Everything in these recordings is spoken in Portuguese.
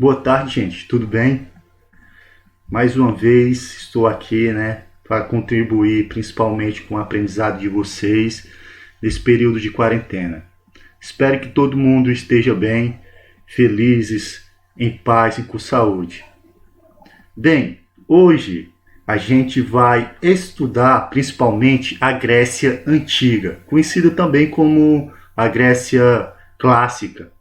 Boa tarde, gente. Tudo bem? Mais uma vez estou aqui, né, para contribuir principalmente com o aprendizado de vocês nesse período de quarentena. Espero que todo mundo esteja bem, felizes, em paz e com saúde. Bem, hoje a gente vai estudar principalmente a Grécia Antiga, conhecida também como a Grécia Clássica.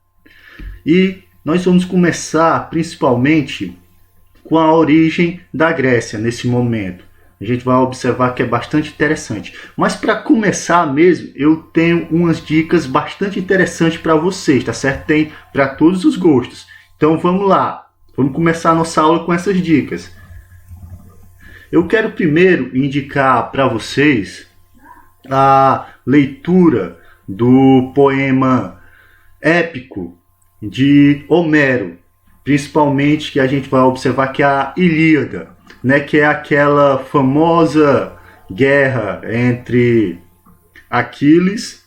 E nós vamos começar principalmente com a origem da Grécia nesse momento. A gente vai observar que é bastante interessante. Mas para começar mesmo, eu tenho umas dicas bastante interessantes para vocês, tá certo? Tem para todos os gostos. Então vamos lá. Vamos começar a nossa aula com essas dicas. Eu quero primeiro indicar para vocês a leitura do poema épico de Homero, principalmente que a gente vai observar que é a Ilíada, né, que é aquela famosa guerra entre Aquiles,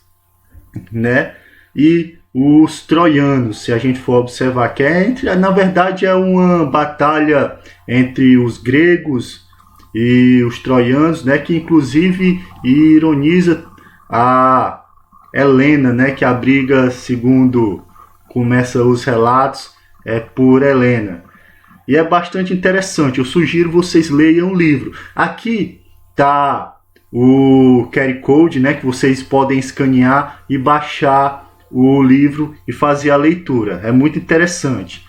né, e os troianos, se a gente for observar, que é na verdade é uma batalha entre os gregos e os troianos, né, que inclusive ironiza a Helena, né, que a briga, segundo começa os relatos, é por Helena. E é bastante interessante. Eu sugiro vocês leiam o livro. Aqui tá o QR Code, né, que vocês podem escanear e baixar o livro e fazer a leitura. É muito interessante.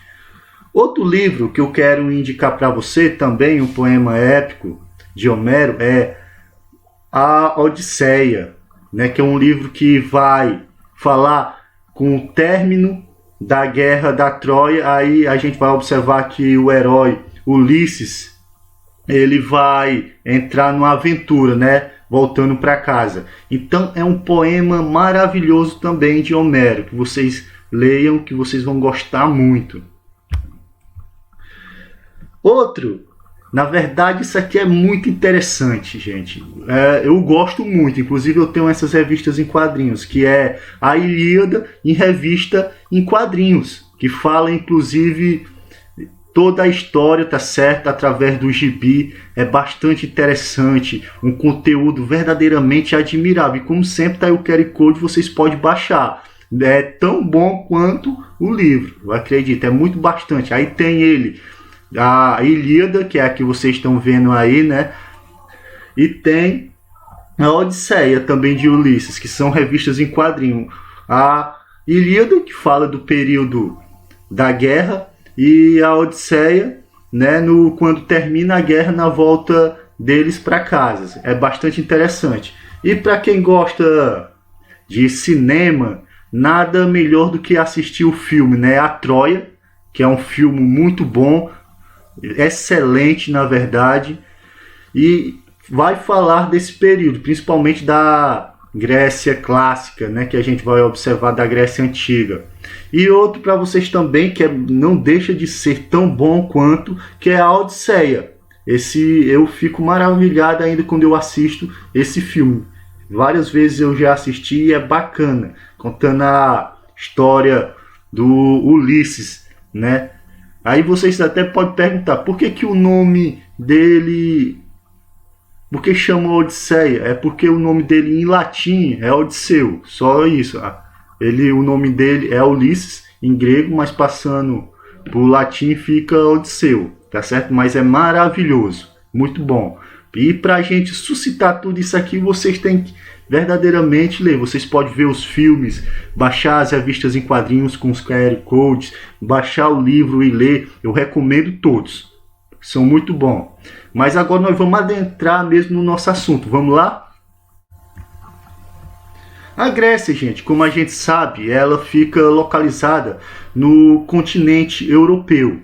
Outro livro que eu quero indicar para você, também um poema épico de Homero, é a Odisseia, né, que é um livro que vai falar com o término da guerra da Troia. Aí a gente vai observar que o herói Ulisses, ele vai entrar numa aventura, né, voltando para casa. Então é um poema maravilhoso também de Homero, que vocês leiam, que vocês vão gostar muito. Outro, na verdade isso aqui é muito interessante, gente. Eu gosto muito, inclusive eu tenho essas revistas em quadrinhos, que é a Ilíada em revista em quadrinhos, que fala inclusive toda a história, tá certo, através do gibi. É bastante interessante, um conteúdo verdadeiramente admirável. E como sempre tá aí o QR Code, vocês podem baixar. É tão bom quanto o livro, eu acredito, é muito bastante. Aí tem ele, a Ilíada, que é a que vocês estão vendo aí, né? E tem a Odisseia também de Ulisses, que são revistas em quadrinho. A Ilíada, que fala do período da guerra, e a Odisseia, né, quando termina a guerra, na volta deles para casa. É bastante interessante. E para quem gosta de cinema, nada melhor do que assistir o filme, né? A Troia, que é um filme muito bom, excelente na verdade, e vai falar desse período, principalmente da Grécia clássica, né, que a gente vai observar da Grécia antiga. E outro para vocês também, que não deixa de ser tão bom quanto, que é a Odisseia. Esse eu fico maravilhado ainda quando eu assisto esse filme. Várias vezes eu já assisti e é bacana, contando a história do Ulisses, né? Aí vocês até podem perguntar, por que o nome dele, por que chama Odisseia? É porque o nome dele em latim é Odisseu, só isso. O nome dele é Ulisses em grego, mas passando por latim fica Odisseu, tá certo? Mas é maravilhoso, muito bom. E para a gente suscitar tudo isso aqui, vocês têm que verdadeiramente ler. Vocês podem ver os filmes, baixar as revistas em quadrinhos com os QR Codes, baixar o livro e ler. Eu recomendo todos, são muito bons. Mas agora nós vamos adentrar mesmo no nosso assunto. Vamos lá? A Grécia, gente, como a gente sabe, ela fica localizada no continente europeu.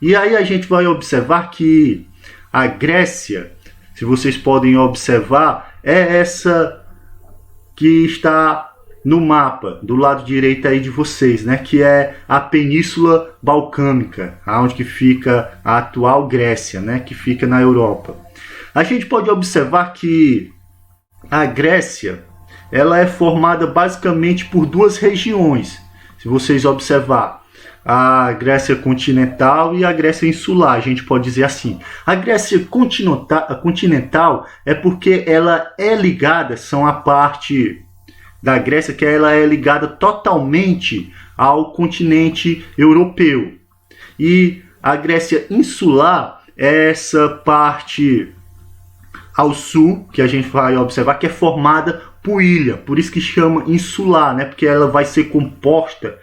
E aí a gente vai observar que a Grécia, se vocês podem observar, é essa que está no mapa do lado direito aí de vocês, né? Que é a Península Balcânica, onde que fica a atual Grécia, né? Que fica na Europa. A gente pode observar que a Grécia, ela é formada basicamente por duas regiões, se vocês observar. a Grécia continental e a Grécia insular, a gente pode dizer assim. A Grécia continental é porque ela é ligada, são a parte da Grécia que ela é ligada totalmente ao continente europeu. E a Grécia insular é essa parte ao sul, que a gente vai observar, que é formada por ilha, por isso que chama insular, né? Porque ela vai ser composta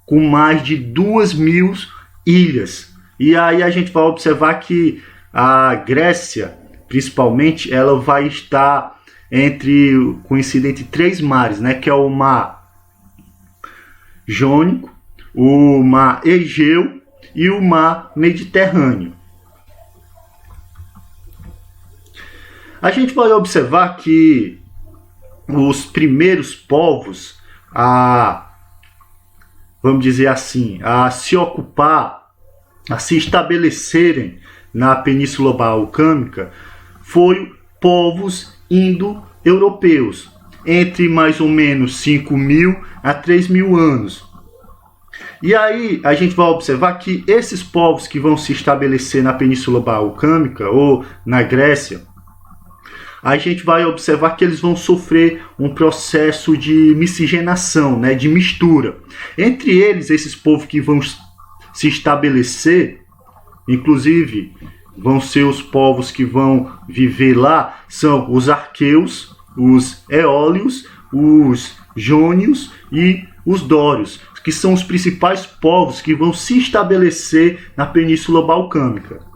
com mais de 2.000 ilhas. E aí a gente vai observar que a Grécia, principalmente, ela vai estar conhecida entre três mares, né? Que é o Mar Jônico, o Mar Egeu e o Mar Mediterrâneo. A gente vai observar que os primeiros povos vamos dizer assim, a se ocupar, a se estabelecerem na Península Balcânica, foram povos indo-europeus, entre mais ou menos 5.000 a 3.000 anos. E aí a gente vai observar que esses povos que vão se estabelecer na Península Balcânica ou na Grécia, a gente vai observar que eles vão sofrer um processo de miscigenação, né, de mistura. Entre eles, esses povos que vão se estabelecer, inclusive vão ser os povos que vão viver lá, são os arqueus, os eólios, os jônios e os dórios, que são os principais povos que vão se estabelecer na Península Balcânica.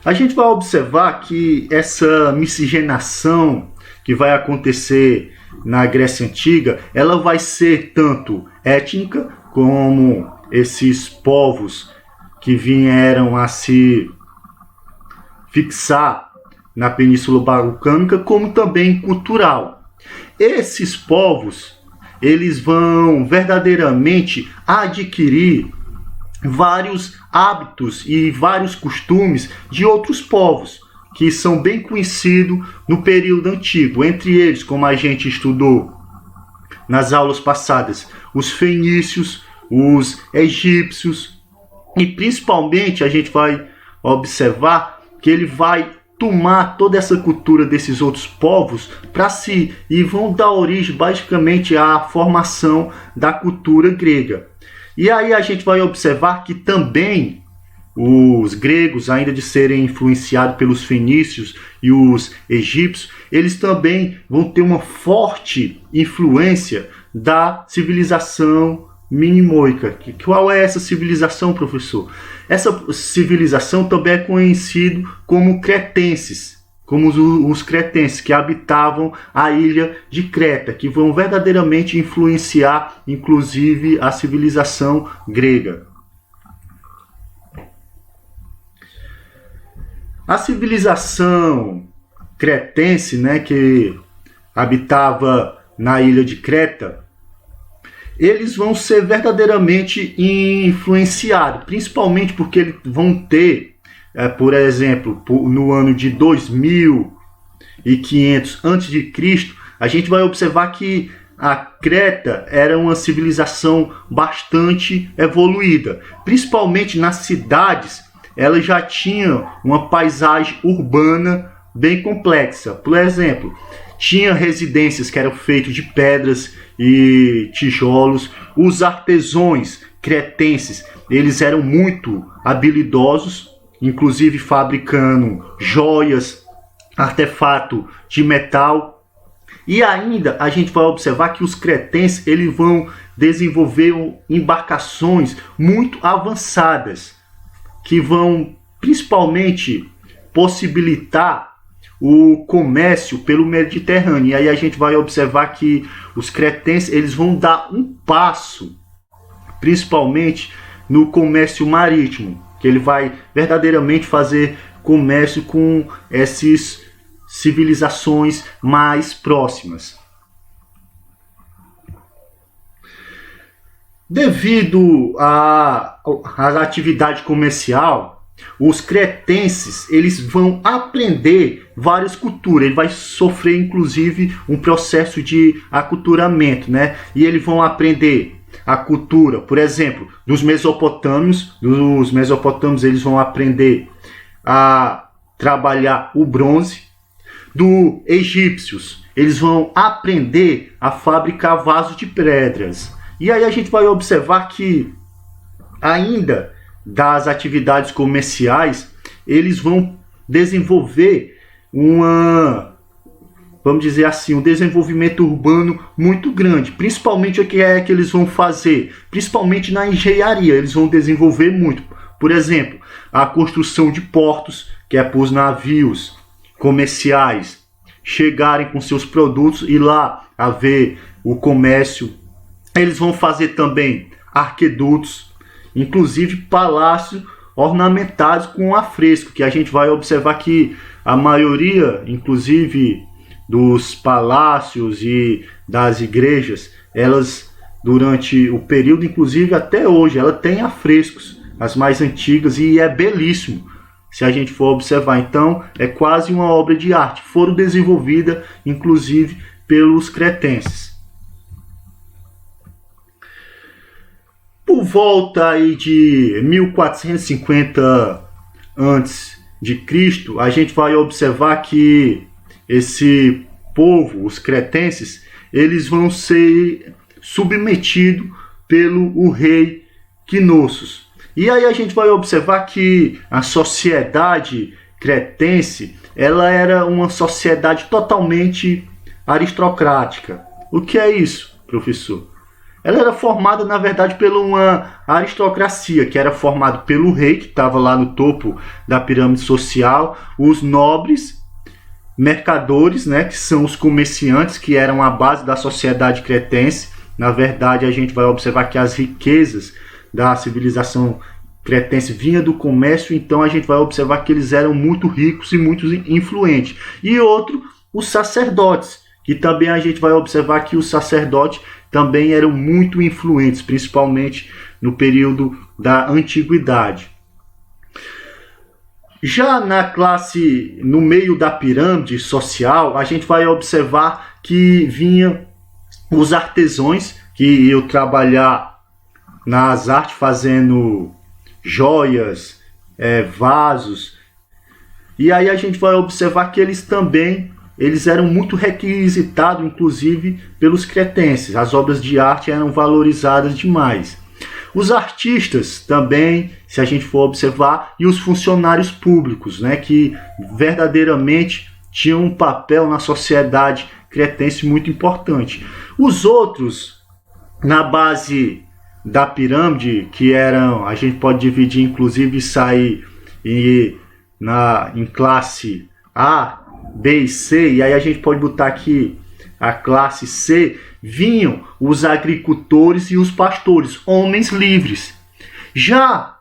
A gente vai observar que essa miscigenação que vai acontecer na Grécia Antiga, ela vai ser tanto étnica, como esses povos que vieram a se fixar na Península Balcânica, como também cultural. Esses povos, eles vão verdadeiramente adquirir vários hábitos e vários costumes de outros povos, que são bem conhecidos no período antigo. Entre eles, como a gente estudou nas aulas passadas, os fenícios, os egípcios, e principalmente a gente vai observar que ele vai tomar toda essa cultura desses outros povos para si, e vão dar origem basicamente à formação da cultura grega. E aí a gente vai observar que também os gregos, ainda de serem influenciados pelos fenícios e os egípcios, eles também vão ter uma forte influência da civilização minoica. Qual é essa civilização, professor? Essa civilização também é conhecida como cretenses, como os cretenses que habitavam a ilha de Creta, que vão verdadeiramente influenciar, inclusive, a civilização grega. A civilização cretense, né, que habitava na ilha de Creta, eles vão ser verdadeiramente influenciados, principalmente porque eles vão ter, por exemplo, no ano de 2500 a.C., a gente vai observar que a Creta era uma civilização bastante evoluída. Principalmente nas cidades, ela já tinha uma paisagem urbana bem complexa. Por exemplo, tinha residências que eram feitas de pedras e tijolos. Os artesãos cretenses, eles eram muito habilidosos, inclusive fabricando joias, artefato de metal. E ainda a gente vai observar que os cretenses, eles vão desenvolver embarcações muito avançadas, que vão principalmente possibilitar o comércio pelo Mediterrâneo. E aí a gente vai observar que os cretenses, eles vão dar um passo, principalmente no comércio marítimo, que ele vai verdadeiramente fazer comércio com essas civilizações mais próximas. Devido à atividade comercial, os cretenses, eles vão aprender várias culturas, ele vai sofrer inclusive um processo de aculturamento, né? E eles vão aprender a cultura, por exemplo, dos mesopotâmios. Dos mesopotâmios eles vão aprender a trabalhar o bronze. Dos egípcios, eles vão aprender a fabricar vasos de pedras. E aí a gente vai observar que ainda das atividades comerciais, eles vão desenvolver vamos dizer assim, um desenvolvimento urbano muito grande. Principalmente o que é que eles vão fazer? Principalmente na engenharia, eles vão desenvolver muito. Por exemplo, a construção de portos, que é para os navios comerciais chegarem com seus produtos e lá haver o comércio. Eles vão fazer também arquedutos, inclusive palácios ornamentados com afresco, que a gente vai observar que a maioria, inclusive dos palácios e das igrejas, elas durante o período, inclusive até hoje, ela tem afrescos, as mais antigas, e é belíssimo se a gente for observar. Então é quase uma obra de arte, foram desenvolvidas inclusive pelos cretenses. Por volta aí de 1450 a.C., a gente vai observar que esse povo, os cretenses, eles vão ser submetidos pelo rei Knossos. E aí a gente vai observar que a sociedade cretense, ela era uma sociedade totalmente aristocrática. O que é isso, professor? Ela era formada, na verdade, por uma aristocracia, que era formada pelo rei, que estava lá no topo da pirâmide social, os nobres, mercadores, né, que são os comerciantes, que eram a base da sociedade cretense. Na verdade, a gente vai observar que as riquezas da civilização cretense vinha do comércio, então a gente vai observar que eles eram muito ricos e muito influentes. E outro, os sacerdotes, que também a gente vai observar que os sacerdotes também eram muito influentes, principalmente no período da antiguidade. Já na classe, no meio da pirâmide social, a gente vai observar que vinham os artesãos, que iam trabalhar nas artes fazendo joias, vasos. E aí a gente vai observar que eles eram muito requisitados, inclusive pelos cretenses. As obras de arte eram valorizadas demais. Os artistas também, se a gente for observar, e os funcionários públicos, né, que verdadeiramente tinham um papel na sociedade cretense muito importante. Os outros, na base da pirâmide, que eram, a gente pode dividir, inclusive sair em classe A, B e C, e aí a gente pode botar aqui a classe C, vinham os agricultores e os pastores, homens livres. Já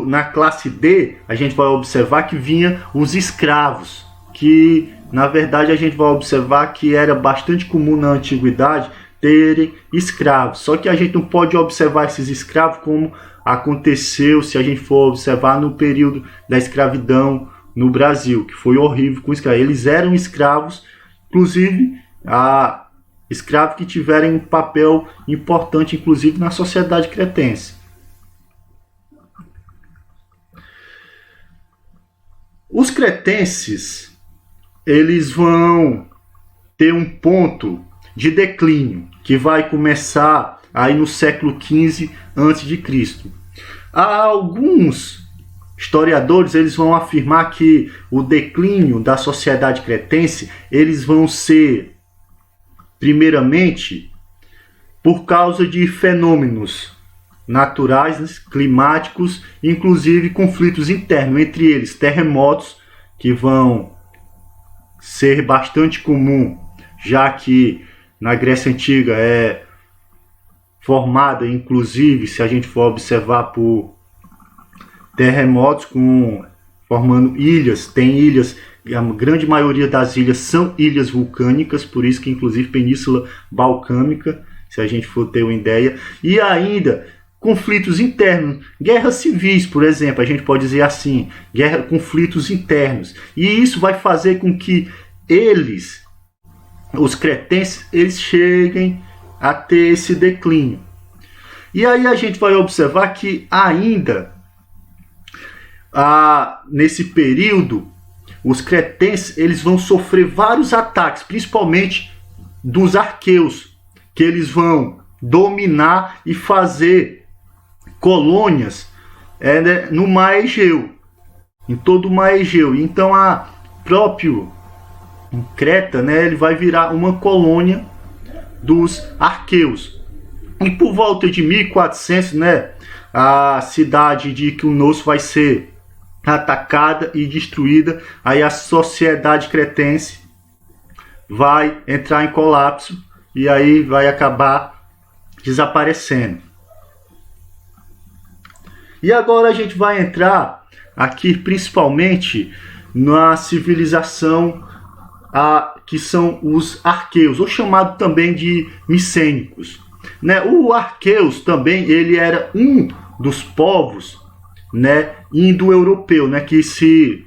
na classe D, a gente vai observar que vinha os escravos, que na verdade a gente vai observar que era bastante comum na antiguidade terem escravos. Só que a gente não pode observar esses escravos como aconteceu se a gente for observar no período da escravidão no Brasil, que foi horrível com escravos. Eles eram escravos, inclusive escravos que tiveram um papel importante, inclusive na sociedade cretense. Os cretenses, eles vão ter um ponto de declínio, que vai começar aí no século XV a.C. Há alguns historiadores, eles vão afirmar que o declínio da sociedade cretense, eles vão ser, primeiramente, por causa de fenômenos naturais, climáticos, inclusive conflitos internos, entre eles terremotos, que vão ser bastante comum, já que na Grécia Antiga é formada, inclusive, se a gente for observar, por terremotos formando ilhas. Tem ilhas, a grande maioria das ilhas são ilhas vulcânicas, por isso que inclusive Península Balcânica, se a gente for ter uma ideia. E ainda conflitos internos, guerras civis, por exemplo, a gente pode dizer assim, conflitos internos. E isso vai fazer com que eles, os cretenses, eles cheguem a ter esse declínio. E aí a gente vai observar que ainda nesse período, os cretenses eles vão sofrer vários ataques, principalmente dos arqueus, que eles vão dominar e fazer colônias no Mar Egeu, em todo o Mar Egeu. Então próprio Creta, ele vai virar uma colônia dos arqueus. E por volta de 1400, a cidade de Kilnos vai ser atacada e destruída. Aí a sociedade cretense vai entrar em colapso e aí vai acabar desaparecendo. E agora a gente vai entrar aqui principalmente na civilização que são os arqueus, ou chamado também de micênicos. O arqueus também ele era um dos povos indo-europeu, que se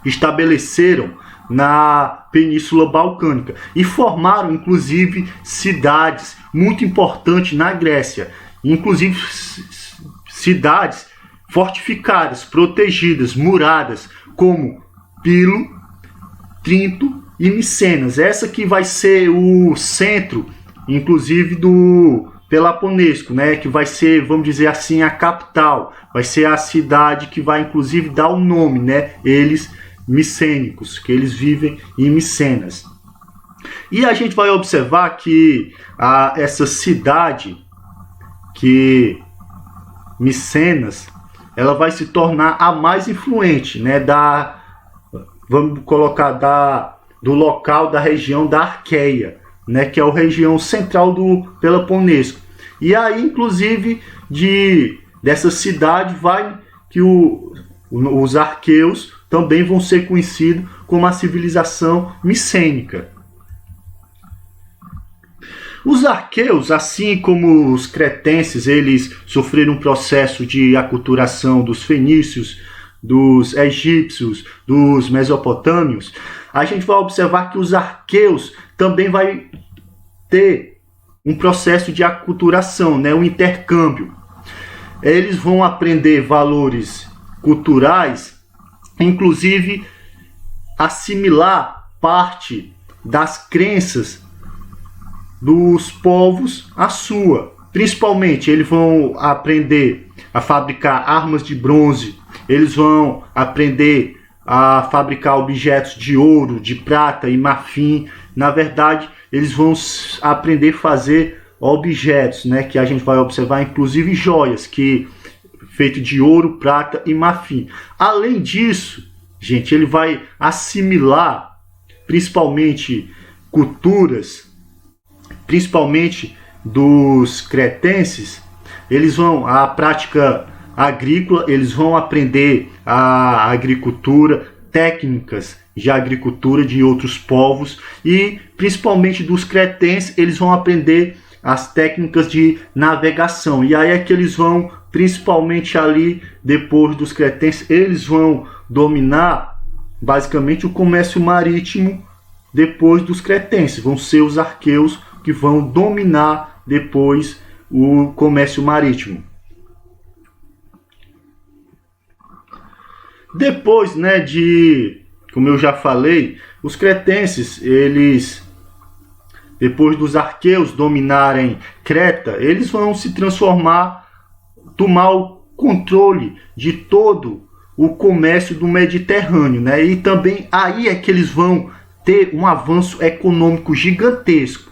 estabeleceram na Península Balcânica e formaram inclusive cidades muito importantes na Grécia, inclusive cidades fortificadas, protegidas, muradas, como Pilo, Trinto e Micenas. Essa que vai ser o centro, inclusive, do Peloponeso, que vai ser, vamos dizer assim, a capital. Vai ser a cidade que vai, inclusive, dar o nome, eles micênicos, que eles vivem em Micenas. E a gente vai observar que essa cidade, que Micenas, ela vai se tornar a mais influente, vamos colocar, do local da região da Arqueia, que é a região central do Peloponeso. E aí, inclusive, dessa cidade vai que os arqueus também vão ser conhecidos como a civilização micênica. Os arqueus, assim como os cretenses, eles sofreram um processo de aculturação dos fenícios, dos egípcios, dos mesopotâmios. A gente vai observar que os arqueus também vai ter um processo de aculturação, um intercâmbio. Eles vão aprender valores culturais, inclusive assimilar parte das crenças dos povos à sua. Principalmente, eles vão aprender a fabricar armas de bronze, eles vão aprender a fabricar objetos de ouro, de prata e marfim. Na verdade, eles vão aprender a fazer objetos, que a gente vai observar, inclusive joias, feito de ouro, prata e marfim. Além disso, gente, ele vai assimilar principalmente culturas, principalmente dos cretenses. Eles vão a prática agrícola, eles vão aprender a agricultura, técnicas de agricultura de outros povos, e principalmente dos cretenses eles vão aprender as técnicas de navegação. E aí é que eles vão, principalmente ali depois dos cretenses, eles vão dominar basicamente o comércio marítimo. Depois dos cretenses vão ser os arqueus que vão dominar depois o comércio marítimo. Depois, como eu já falei, os cretenses, eles, depois dos arqueus dominarem Creta, eles vão se transformar, tomar o controle de todo o comércio do Mediterrâneo, E também aí é que eles vão ter um avanço econômico gigantesco.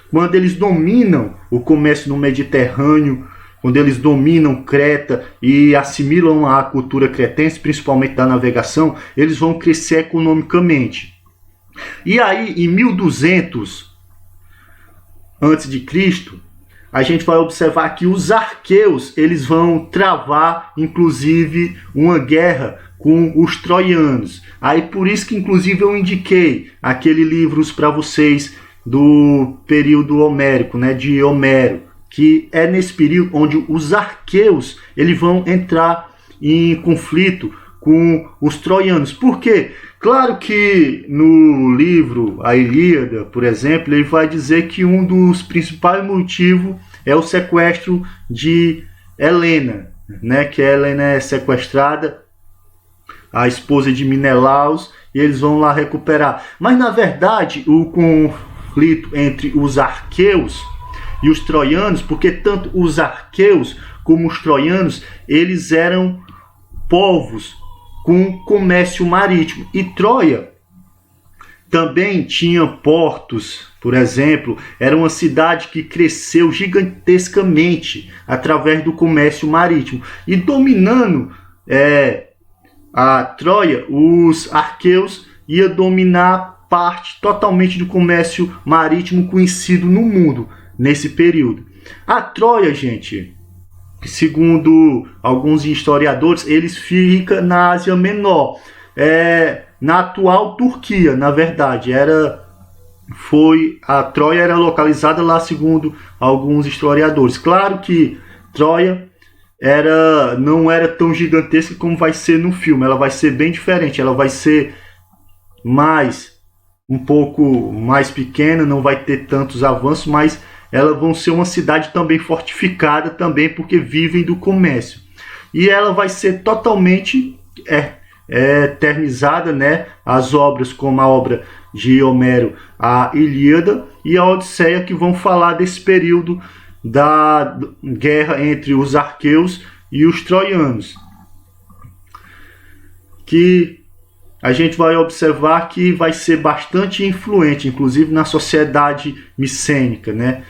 Quando eles dominam o comércio no Mediterrâneo, quando eles dominam Creta e assimilam a cultura cretense, principalmente da navegação, eles vão crescer economicamente. E aí, em 1200 a.C., a gente vai observar que os arqueus eles vão travar, inclusive, uma guerra com os troianos. Aí por isso que, inclusive, eu indiquei aquele livros para vocês do período homérico, de Homero, que é nesse período onde os arqueus eles vão entrar em conflito com os troianos. Por quê? Claro que no livro A Ilíada, por exemplo, ele vai dizer que um dos principais motivos é o sequestro de Helena, né? Que Helena é sequestrada, a esposa de Menelaus, e eles vão lá recuperar. Mas na verdade o conflito entre os arqueus e os troianos, porque tanto os arqueus como os troianos, eles eram povos com comércio marítimo. E Troia também tinha portos, por exemplo, era uma cidade que cresceu gigantescamente através do comércio marítimo. E dominando a Troia, os arqueus iam dominar parte totalmente do comércio marítimo conhecido no mundo nesse período. A Troia, gente, segundo alguns historiadores, eles ficam na Ásia Menor, na atual Turquia, na verdade. A Troia era localizada lá, segundo alguns historiadores. Claro que Troia não era tão gigantesca como vai ser no filme. Ela vai ser bem diferente. Ela vai ser um pouco mais pequena, não vai ter tantos avanços, mas elas vão ser uma cidade também fortificada também, porque vivem do comércio. E ela vai ser totalmente eternizada, né? As obras como a obra de Homero, a Ilíada e a Odisseia, que vão falar desse período da guerra entre os arqueus e os troianos, que a gente vai observar que vai ser bastante influente, inclusive na sociedade micênica, né?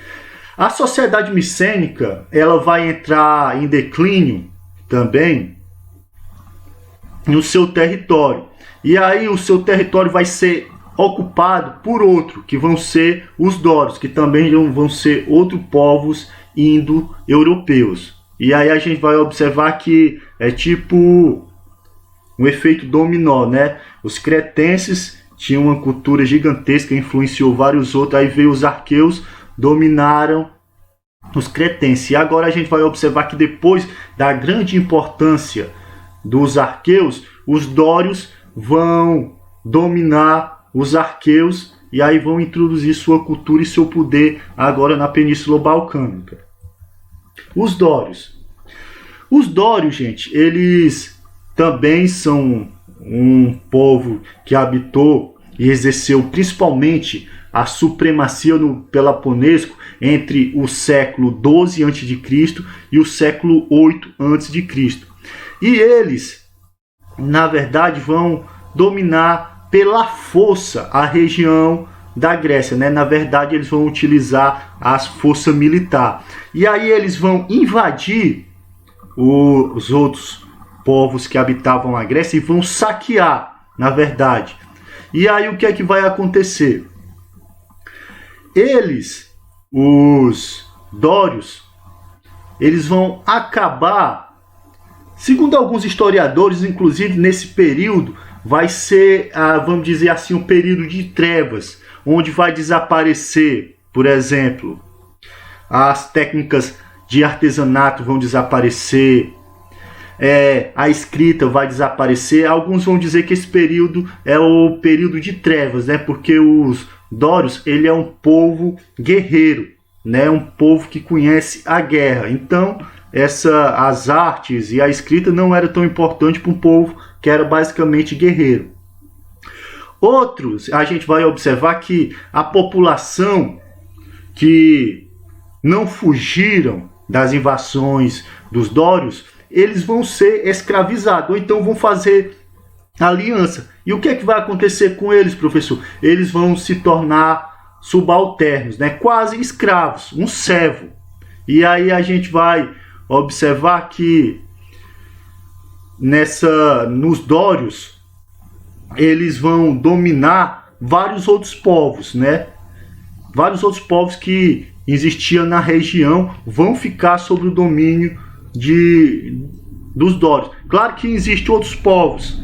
A sociedade micênica, ela vai entrar em declínio também no seu território. E aí o seu território vai ser ocupado por outro, que vão ser os dórios, que também vão ser outros povos indo-europeus. E aí a gente vai observar que é tipo um efeito dominó, né? Os cretenses tinham uma cultura gigantesca, influenciou vários outros, aí veio os arqueus, dominaram os cretenses. E agora a gente vai observar que depois da grande importância dos arqueus, os dórios vão dominar os arqueus e aí vão introduzir sua cultura e seu poder agora na Península Balcânica. Os dórios. Os dórios, gente, eles também são um povo que habitou e exerceu principalmente a supremacia no Peloponeso entre o século 12 a.C. e o século 8 a.C. E eles, na verdade, vão dominar pela força a região da Grécia, né? Na verdade, eles vão utilizar as forças militares. E aí eles vão invadir os outros povos que habitavam a Grécia e vão saquear, na verdade. E aí o que é que vai acontecer? Eles, os dórios, eles vão acabar, segundo alguns historiadores, inclusive nesse período, vai ser, vamos dizer assim, um período de trevas, onde vai desaparecer, por exemplo, as técnicas de artesanato vão desaparecer, a escrita vai desaparecer. Alguns vão dizer que esse período é o período de trevas, né? Porque os dórios, ele é um povo guerreiro, né? Um povo que conhece a guerra. Então, as artes e a escrita não era tão importante para um povo que era basicamente guerreiro. Outros, a gente vai observar que a população que não fugiram das invasões dos dórios, eles vão ser escravizados, ou então vão fazer aliança. E o que é que vai acontecer com eles, professor? Eles vão se tornar subalternos, né? Quase escravos, um servo. E aí a gente vai observar que nos dórios, eles vão dominar vários outros povos, né? Vários outros povos que existiam na região vão ficar sob o domínio dos dórios. Claro que existem outros povos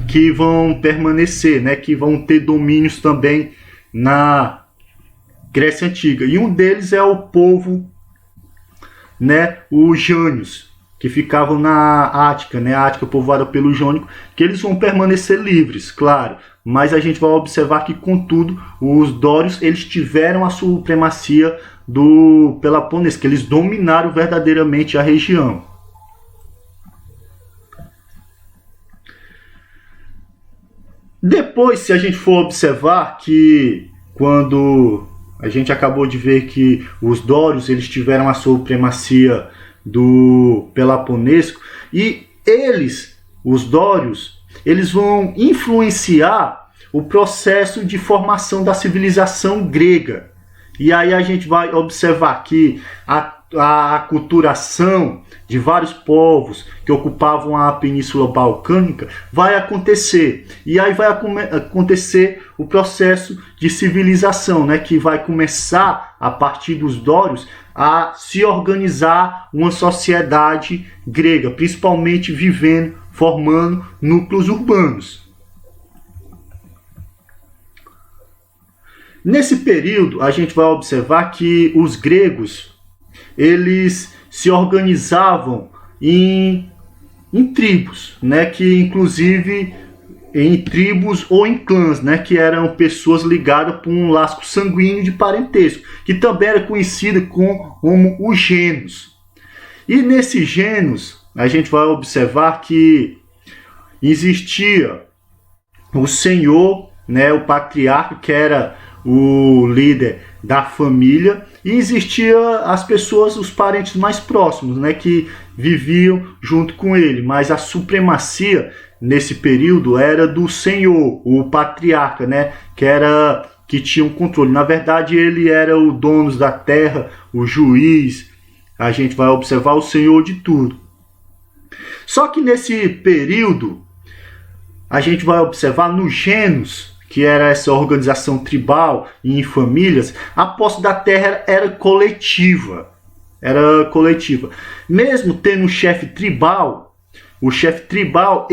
que vão permanecer, né? Que vão ter domínios também na Grécia Antiga. E um deles é o povo né, os jônios, que ficavam na Ática, né, a Ática povoada pelo jônico, que eles vão permanecer livres, claro, mas a gente vai observar que, contudo, os dórios eles tiveram a supremacia do Peloponeso, que eles dominaram verdadeiramente a região. Depois, se a gente for observar que quando a gente acabou de ver que os dórios eles tiveram a supremacia do Peloponeso, e eles, os dórios, eles vão influenciar o processo de formação da civilização grega. E aí a gente vai observar que a aculturação de vários povos que ocupavam a Península Balcânica vai acontecer. E aí vai acontecer o processo de civilização, né, que vai começar, a partir dos dórios, a se organizar uma sociedade grega, principalmente formando núcleos urbanos. Nesse período, a gente vai observar que os gregos eles se organizavam em tribos, né, que inclusive em tribos ou em clãs, né, que eram pessoas ligadas por um laço sanguíneo de parentesco, que também era conhecida como os gêneros. E nesses gêneros, a gente vai observar que existia o senhor, né, o patriarca, que era o líder da família, e existia as pessoas, os parentes mais próximos, né, que viviam junto com ele, mas a supremacia nesse período era do senhor, o patriarca, né, que tinha um controle. Na verdade, ele era o dono da terra, o juiz, a gente vai observar o senhor de tudo. Só que nesse período, a gente vai observar nos gêneros, que era essa organização tribal e em famílias, a posse da terra era coletiva. Era coletiva. Mesmo tendo um chefe tribal, o chefe tribal,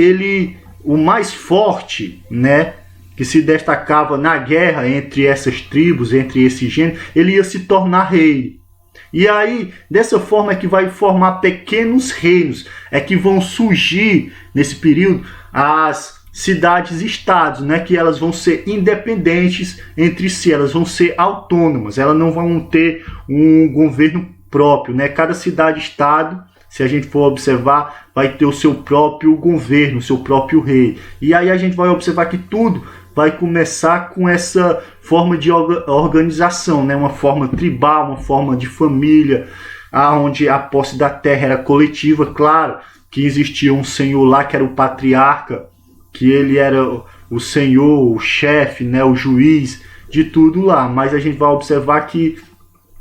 o mais forte, né, que se destacava na guerra entre essas tribos, entre esses gêneros, ele ia se tornar rei. E aí, dessa forma é que vai formar pequenos reinos, é que vão surgir nesse período as cidades-estados, né, que elas vão ser independentes entre si, elas vão ser autônomas, elas não vão ter um governo próprio, né? Cada cidade-estado, se a gente for observar, vai ter o seu próprio governo, o seu próprio rei. E aí a gente vai observar que tudo vai começar com essa forma de organização, né? Uma forma tribal, uma forma de família, onde a posse da terra era coletiva. Claro que existia um senhor lá que era o patriarca, que ele era o senhor, o chefe, né, o juiz de tudo lá, mas a gente vai observar que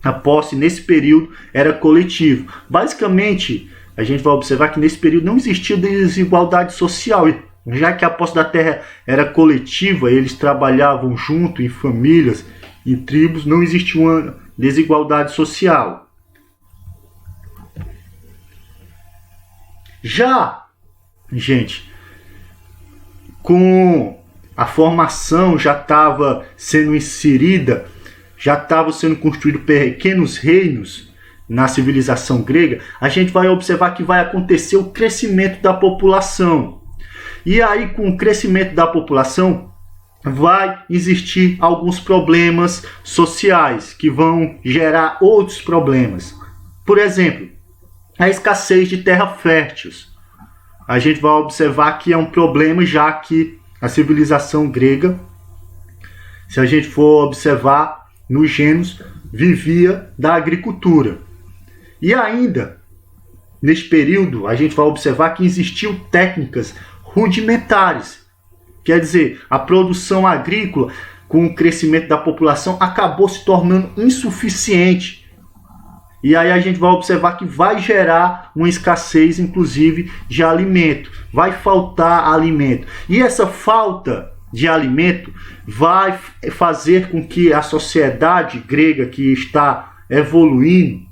a posse nesse período era coletiva. Basicamente, a gente vai observar que nesse período não existia desigualdade social, já que a posse da terra era coletiva, eles trabalhavam junto em famílias, em tribos, não existia uma desigualdade social. Já, gente, com a formação já estava sendo inserida, já estavam sendo construídos pequenos reinos na civilização grega, a gente vai observar que vai acontecer o crescimento da população. E aí, com o crescimento da população, vai existir alguns problemas sociais que vão gerar outros problemas. Por exemplo, a escassez de terra fértil. A gente vai observar que é um problema, já que a civilização grega, se a gente for observar nos gêneros, vivia da agricultura. E ainda, neste período, a gente vai observar que existiam técnicas rudimentares. Quer dizer, a produção agrícola, com o crescimento da população, acabou se tornando insuficiente. E aí a gente vai observar que vai gerar uma escassez, inclusive, de alimento. Vai faltar alimento. E essa falta de alimento vai fazer com que a sociedade grega, que está evoluindo,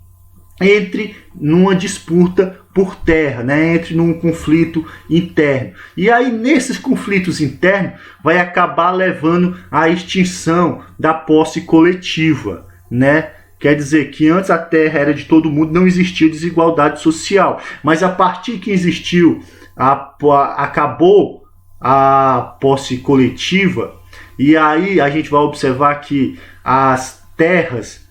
entre numa disputa por terra, né? Entre num conflito interno. E aí, nesses conflitos internos, vai acabar levando à extinção da posse coletiva, né? Quer dizer que antes a terra era de todo mundo, não existia desigualdade social. Mas a partir que existiu, acabou a posse coletiva, e aí a gente vai observar que as terras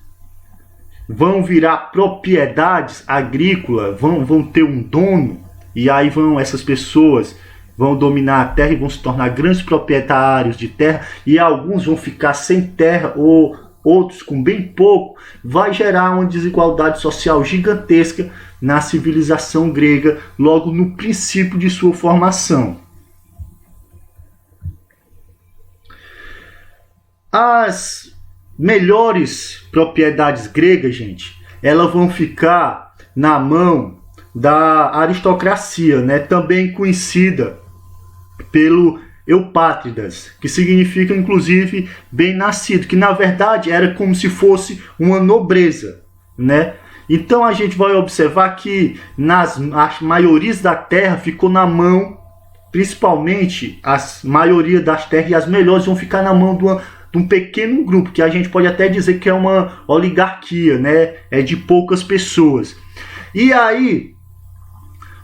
vão virar propriedades agrícolas, vão ter um dono, e aí essas pessoas vão dominar a terra e vão se tornar grandes proprietários de terra, e alguns vão ficar sem terra, ou outros com bem pouco. Vai gerar uma desigualdade social gigantesca na civilização grega, logo no princípio de sua formação. As melhores propriedades gregas, gente, elas vão ficar na mão da aristocracia, né? Também conhecida pelo eupátridas, que significa inclusive bem-nascido, que na verdade era como se fosse uma nobreza, né? Então a gente vai observar que as maiorias da terra ficou na mão, principalmente as maioria das terras, e as melhores vão ficar na mão de um pequeno grupo, que a gente pode até dizer que é uma oligarquia, né? É de poucas pessoas. E aí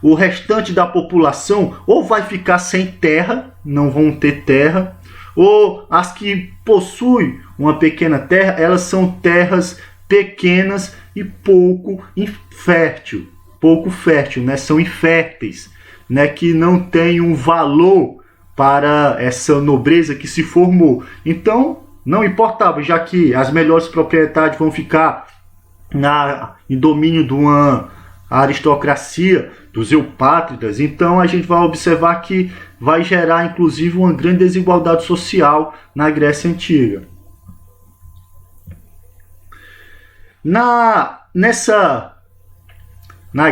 o restante da população ou vai ficar sem terra, não vão ter terra, ou as que possuem uma pequena terra, elas são terras pequenas e pouco fértil, né? São inférteis, né? Que não tem um valor para essa nobreza que se formou. Então, não importava, já que as melhores propriedades vão ficar em domínio de uma aristocracia, dos eupátridas, então a gente vai observar que vai gerar inclusive uma grande desigualdade social na Grécia Antiga. Na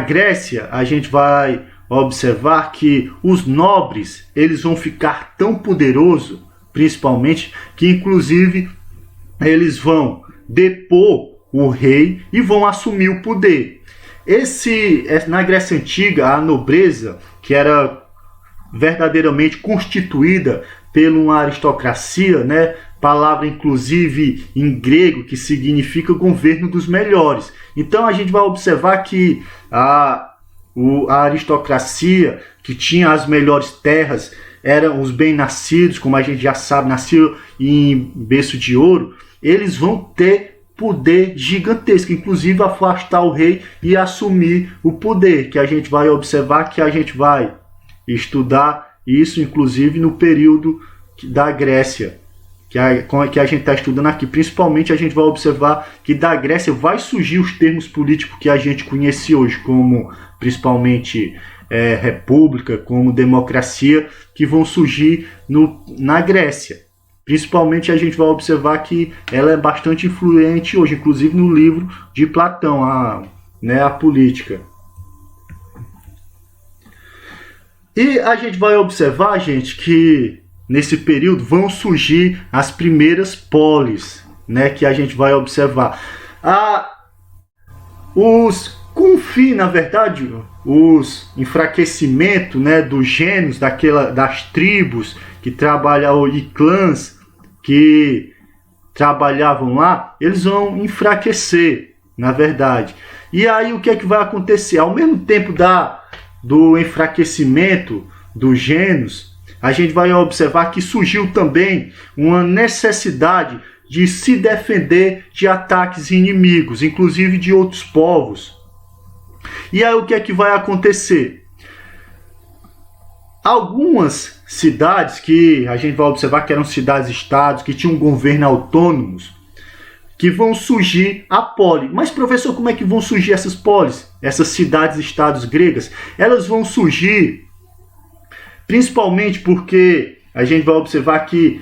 Grécia, a gente vai observar que os nobres, eles vão ficar tão poderosos, principalmente, que inclusive eles vão depor o rei e vão assumir o poder. Na Grécia Antiga, a nobreza, que era verdadeiramente constituída por uma aristocracia, né? Palavra inclusive em grego que significa governo dos melhores. Então a gente vai observar que a aristocracia, que tinha as melhores terras, eram os bem-nascidos, como a gente já sabe, nasciam em berço de ouro, eles vão ter poder gigantesco, inclusive afastar o rei e assumir o poder, que a gente vai observar, que a gente vai estudar isso inclusive no período da Grécia, que a gente está estudando aqui. Principalmente a gente vai observar que da Grécia vai surgir os termos políticos que a gente conhece hoje, como principalmente república, como democracia, que vão surgir na Grécia. Principalmente a gente vai observar que ela é bastante influente hoje, inclusive no livro de Platão, a política. E a gente vai observar, gente, que nesse período vão surgir as primeiras polis, né, que a gente vai observar. Na verdade, os enfraquecimentos, né, dos gênios, das tribos que trabalhavam, e clãs que trabalhavam lá, eles vão enfraquecer, na verdade. E aí o que é que vai acontecer? Ao mesmo tempo do enfraquecimento dos gênios, a gente vai observar que surgiu também uma necessidade de se defender de ataques inimigos, inclusive de outros povos. E aí o que é que vai acontecer? Algumas cidades que a gente vai observar que eram cidades-estados, que tinham um governo autônomos, que vão surgir a poli. Mas, professor, como é que vão surgir essas polis? Essas cidades-estados gregas? Elas vão surgir principalmente porque a gente vai observar que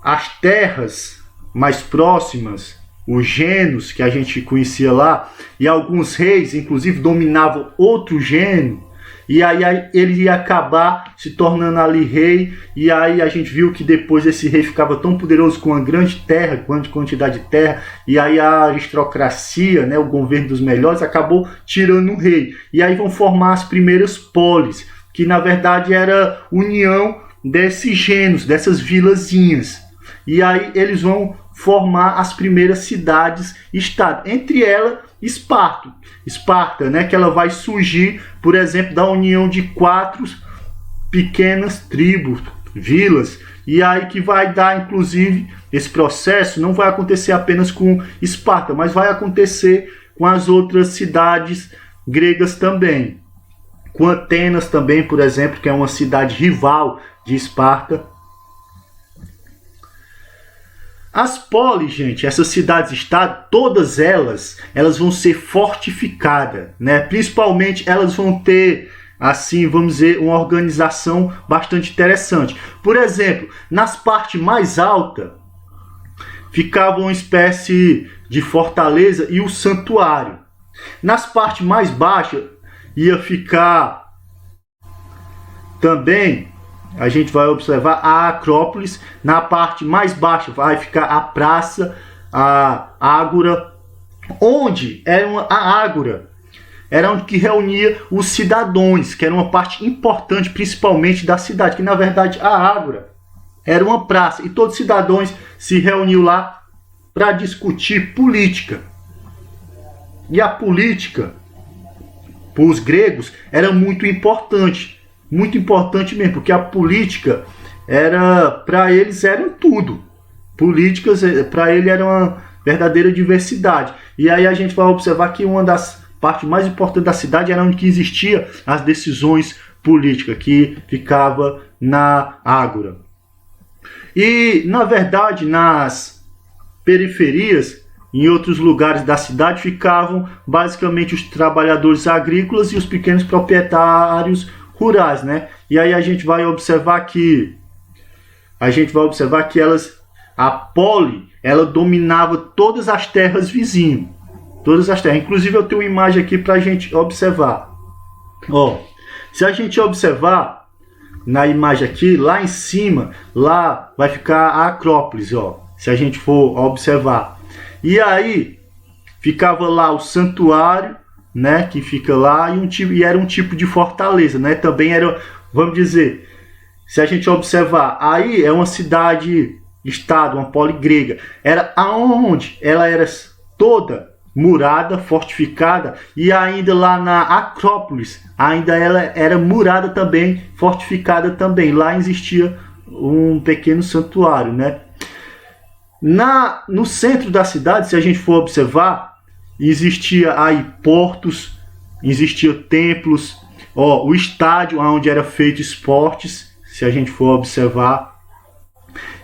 as terras mais próximas, os gênios que a gente conhecia lá, e alguns reis, inclusive, dominavam outro gênio, e aí ele ia acabar se tornando ali rei, e aí a gente viu que depois esse rei ficava tão poderoso com uma grande quantidade de terra, e aí a aristocracia, né, o governo dos melhores, acabou tirando o rei. E aí vão formar as primeiras polis, que na verdade era união desses gênios, dessas vilazinhas. E aí eles vão formar as primeiras cidades-estado, entre elas Esparta, né, que ela vai surgir, por exemplo, da união de 4 pequenas tribos, vilas, e aí que vai dar, inclusive, esse processo não vai acontecer apenas com Esparta, mas vai acontecer com as outras cidades gregas também, com Atenas também, por exemplo, que é uma cidade rival de Esparta. As polis, gente, essas cidades-estado, todas elas vão ser fortificadas, né? Principalmente elas vão ter, assim, vamos dizer, uma organização bastante interessante. Por exemplo, nas partes mais altas, ficava uma espécie de fortaleza e o santuário. Nas partes mais baixas, ia ficar também, a gente vai observar a Acrópolis. Na parte mais baixa vai ficar a praça, a Ágora, onde a Ágora era onde que reunia os cidadãos, que era uma parte importante, principalmente da cidade, que na verdade a Ágora era uma praça e todos os cidadãos se reuniam lá para discutir política. E a política, para os gregos, era muito importante mesmo, porque a política para eles era tudo. Políticas para ele era uma verdadeira diversidade. E aí a gente vai observar que uma das partes mais importantes da cidade era onde que existia as decisões políticas, que ficava na Ágora. E na verdade nas periferias, em outros lugares da cidade, ficavam basicamente os trabalhadores agrícolas e os pequenos proprietários rurais, né? E aí a gente vai observar que a poli, ela dominava todas as terras vizinhas, todas as terras. Inclusive eu tenho uma imagem aqui para a gente observar. Ó, se a gente observar na imagem aqui, lá em cima, lá vai ficar a Acrópolis, ó. Se a gente for observar, e aí ficava lá o santuário, né, que fica lá, e era um tipo de fortaleza, né? Também era, vamos dizer, se a gente observar, aí é uma cidade-estado, uma poli grega. Era aonde ela era toda murada, fortificada, e ainda lá na Acrópolis, ainda ela era murada também, fortificada também. Lá existia um pequeno santuário, né? No centro da cidade, se a gente for observar, existia aí portos, existia templos, ó, o estádio onde era feito esportes, se a gente for observar.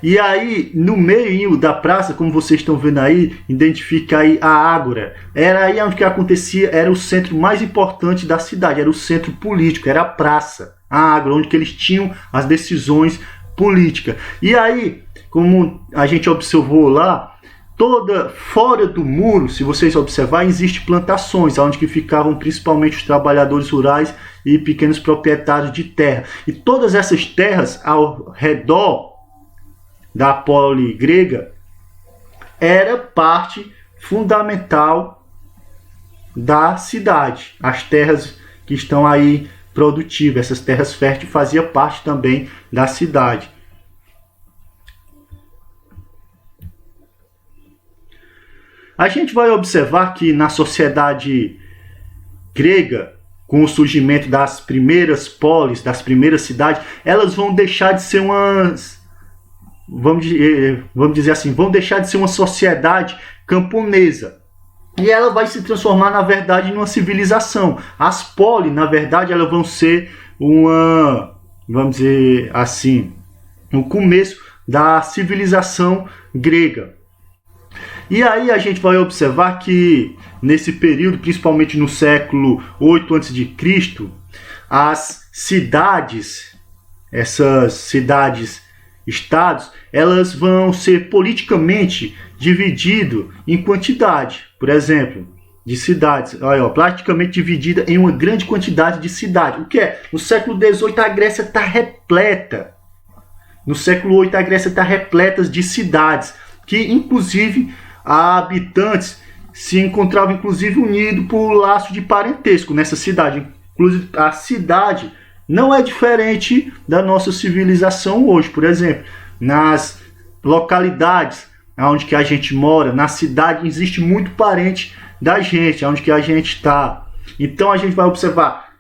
E aí, no meio da praça, como vocês estão vendo aí, identifica aí a Ágora. Era aí onde que acontecia, era o centro mais importante da cidade, era o centro político, era a praça, a Ágora, onde que eles tinham as decisões políticas. E aí, como a gente observou lá, toda fora do muro, se vocês observarem, existem plantações, onde que ficavam principalmente os trabalhadores rurais e pequenos proprietários de terra. E todas essas terras ao redor da poli grega era parte fundamental da cidade. As terras que estão aí produtivas, essas terras férteis, faziam parte também da cidade. A gente vai observar que na sociedade grega, com o surgimento das primeiras polis, das primeiras cidades, elas vão deixar de ser vamos dizer assim, vão deixar de ser uma sociedade camponesa. E ela vai se transformar, na verdade, numa civilização. As polis, na verdade, elas vão ser vamos dizer assim, o começo da civilização grega. E aí a gente vai observar que nesse período, principalmente no século 8 a.C., as cidades, essas cidades-estados, elas vão ser politicamente divididas em quantidade, por exemplo, de cidades, olha, praticamente dividida em uma grande quantidade de cidades. O que é? No século XVIII a Grécia está repleta. No século VIII a Grécia está repleta de cidades, que inclusive habitantes se encontravam inclusive unidos por laço de parentesco nessa cidade. Inclusive a cidade não é diferente da nossa civilização hoje. Por exemplo, nas localidades onde que a gente mora, na cidade, existe muito parente da gente, onde que a gente está. Então a gente vai observar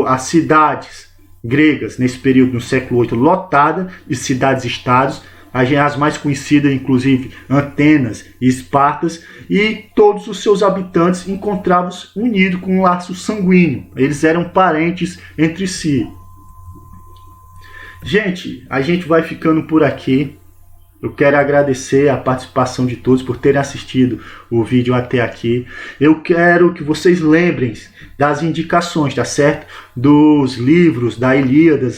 as cidades gregas nesse período, no século VIII, lotada de cidades-estados, as mais conhecidas, inclusive Atenas e Espartas, e todos os seus habitantes encontravam-se unidos com um laço sanguíneo. Eles eram parentes entre si. Gente, a gente vai ficando por aqui. Eu quero agradecer a participação de todos por terem assistido o vídeo até aqui. Eu quero que vocês lembrem das indicações, tá certo? Dos livros da Ilíada,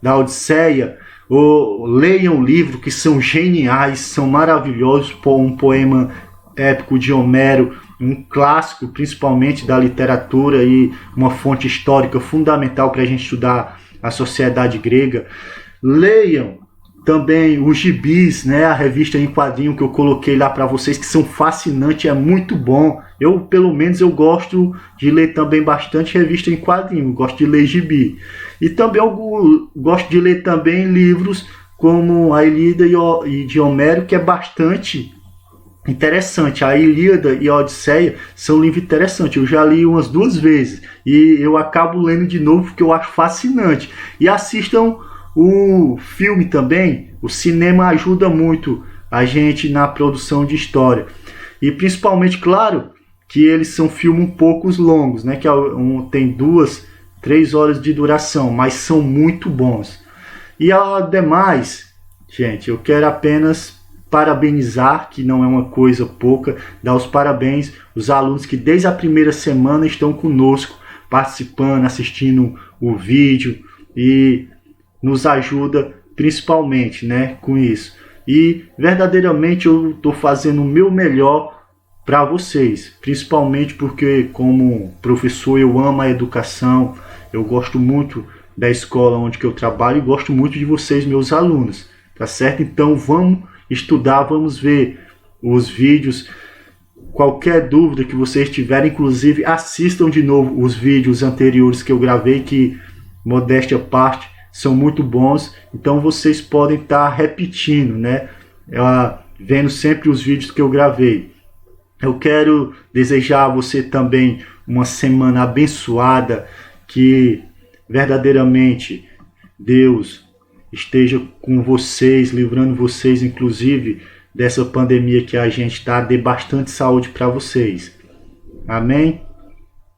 da Odisseia. Leiam livros que são geniais, são maravilhosos. Um poema épico de Homero, um clássico principalmente da literatura e uma fonte histórica fundamental para a gente estudar a sociedade grega. Leiam também os gibis, né, a revista em quadrinho que eu coloquei lá para vocês, que são fascinantes, é muito bom. Pelo menos, eu gosto de ler também bastante revista em quadrinho, gosto de ler gibi. E também eu gosto de ler também livros como a Ilíada e de Homero, que é bastante interessante. A Ilíada e a Odisseia são livros interessantes, eu já li umas 2 vezes e eu acabo lendo de novo porque eu acho fascinante. E assistam o filme também. O cinema ajuda muito a gente na produção de história. E principalmente, claro, que eles são filmes um pouco longos, né? Que tem 2, 3 horas de duração, mas são muito bons. E ademais, gente, eu quero apenas parabenizar, que não é uma coisa pouca, dar os parabéns aos alunos que desde a primeira semana estão conosco, participando, assistindo o vídeo e nos ajuda principalmente, né, com isso. E verdadeiramente eu estou fazendo o meu melhor para vocês, principalmente porque como professor eu amo a educação, eu gosto muito da escola onde que eu trabalho e gosto muito de vocês, meus alunos, tá certo? Então vamos estudar, vamos ver os vídeos. Qualquer dúvida que vocês tiverem, inclusive assistam de novo os vídeos anteriores que eu gravei, que, modéstia à parte, são muito bons. Então vocês podem estar repetindo, né? Vendo sempre os vídeos que eu gravei. Eu quero desejar a você também uma semana abençoada, que verdadeiramente Deus esteja com vocês, livrando vocês, inclusive, dessa pandemia que a gente está, dê bastante saúde para vocês. Amém?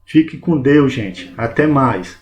Fique com Deus, gente. Até mais.